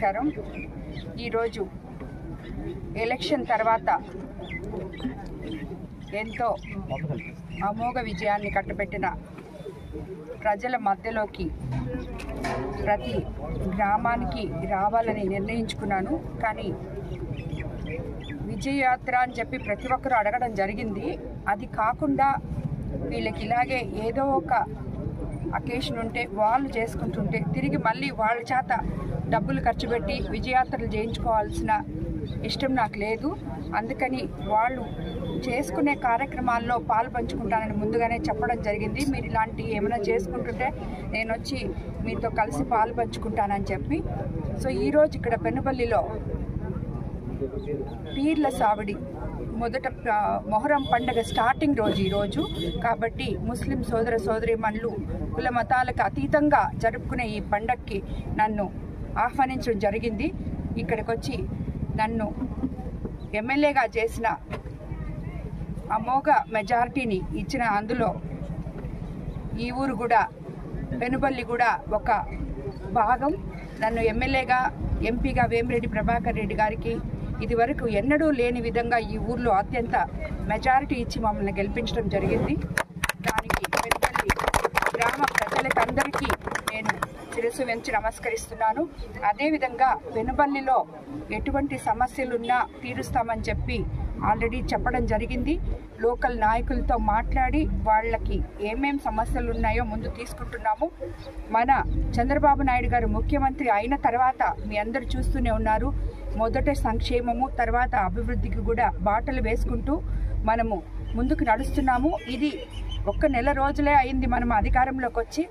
నమస్కారం. ఈరోజు ఎలక్షన్ తర్వాత ఎంతో అమోఘ విజయాన్ని కట్టబెట్టిన ప్రజల మధ్యలోకి ప్రతి గ్రామానికి రావాలని నిర్ణయించుకున్నాను. కానీ విజయయాత్ర అని చెప్పి ప్రతి ఒక్కరూ అడగడం జరిగింది. అది కాకుండా వీళ్ళకి ఇలాగే ఏదో ఒక అకేషన్ ఉంటే వాళ్ళు చేసుకుంటుంటే తిరిగి మళ్ళీ వాళ్ళ చేత డబ్బులు ఖర్చు పెట్టి విజయయాత్రలు చేయించుకోవాల్సిన ఇష్టం నాకు లేదు. అందుకని వాళ్ళు చేసుకునే కార్యక్రమాల్లో పాలు పంచుకుంటానని ముందుగానే చెప్పడం జరిగింది. మీరు ఇలాంటి ఏమైనా చేసుకుంటుంటే నేను వచ్చి మీతో కలిసి పాలు పంచుకుంటానని చెప్పి. సో ఈరోజు ఇక్కడ పెనుబల్లిలో పీర్ల సావిడి మొదట మొహరం పండుగ స్టార్టింగ్ రోజు ఈరోజు కాబట్టి ముస్లిం సోదర సోదరీమణులు కుల మతాలకు అతీతంగా జరుపుకునే ఈ పండగకి నన్ను ఆహ్వానించడం జరిగింది. ఇక్కడికి వచ్చి నన్ను ఎమ్మెల్యేగా చేసిన అమోఘ మెజారిటీని ఇచ్చిన అందులో ఈ ఊరు కూడా పెనుబల్లి కూడా ఒక భాగం. నన్ను ఎమ్మెల్యేగా ఎంపీగా వేమిరెడ్డి ప్రభాకర్ రెడ్డి గారికి ఇదివరకు ఎన్నడూ లేని విధంగా ఈ ఊర్లో అత్యంత మెజారిటీ ఇచ్చి మమ్మల్ని గెలిపించడం జరిగింది. దానికి పెనుబల్లి గ్రామ ప్రజలకందరికీ నేను శిరస్సు వంచి నమస్కరిస్తున్నాను. అదేవిధంగా పెనుబల్లిలో ఎటువంటి సమస్యలున్నా తీరుస్తామని చెప్పి ఆల్రెడీ చెప్పడం జరిగింది. లోకల్ నాయకులతో మాట్లాడి వాళ్ళకి ఏమేం సమస్యలు ఉన్నాయో ముందు తీసుకుంటున్నాము. మన చంద్రబాబు నాయుడు గారు ముఖ్యమంత్రి అయిన తర్వాత మీ అందరూ చూస్తూనే ఉన్నారు, మొదట సంక్షేమము తర్వాత అభివృద్ధికి కూడా బాటలు వేసుకుంటూ మనము ముందుకు నడుస్తున్నాము. ఇది ఒక్క నెల రోజులే అయింది మనం అధికారంలోకి వచ్చి.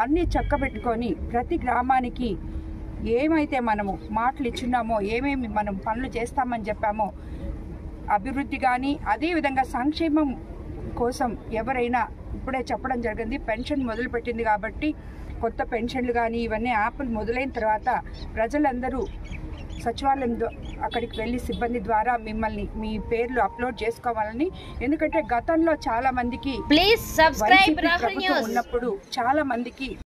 అన్నీ చక్కబెట్టుకొని ప్రతి గ్రామానికి ఏమైతే మనము మాటలు ఇచ్చున్నామో ఏమేమి మనం పనులు చేస్తామని చెప్పామో అభివృద్ధి కానీ అదేవిధంగా సంక్షేమం కోసం ఎవరైనా ఇప్పుడే చెప్పడం జరిగింది. పెన్షన్ మొదలుపెట్టింది కాబట్టి కొత్త పెన్షన్లు కానీ ఇవన్నీ యాప్లు మొదలైన తర్వాత ప్రజలందరూ సచివాలయం అక్కడికి వెళ్ళి సిబ్బంది ద్వారా మిమ్మల్ని మీ పేర్లు అప్లోడ్ చేసుకోవాలని. ఎందుకంటే గతంలో చాలా మందికి ఉన్నప్పుడు చాలా మందికి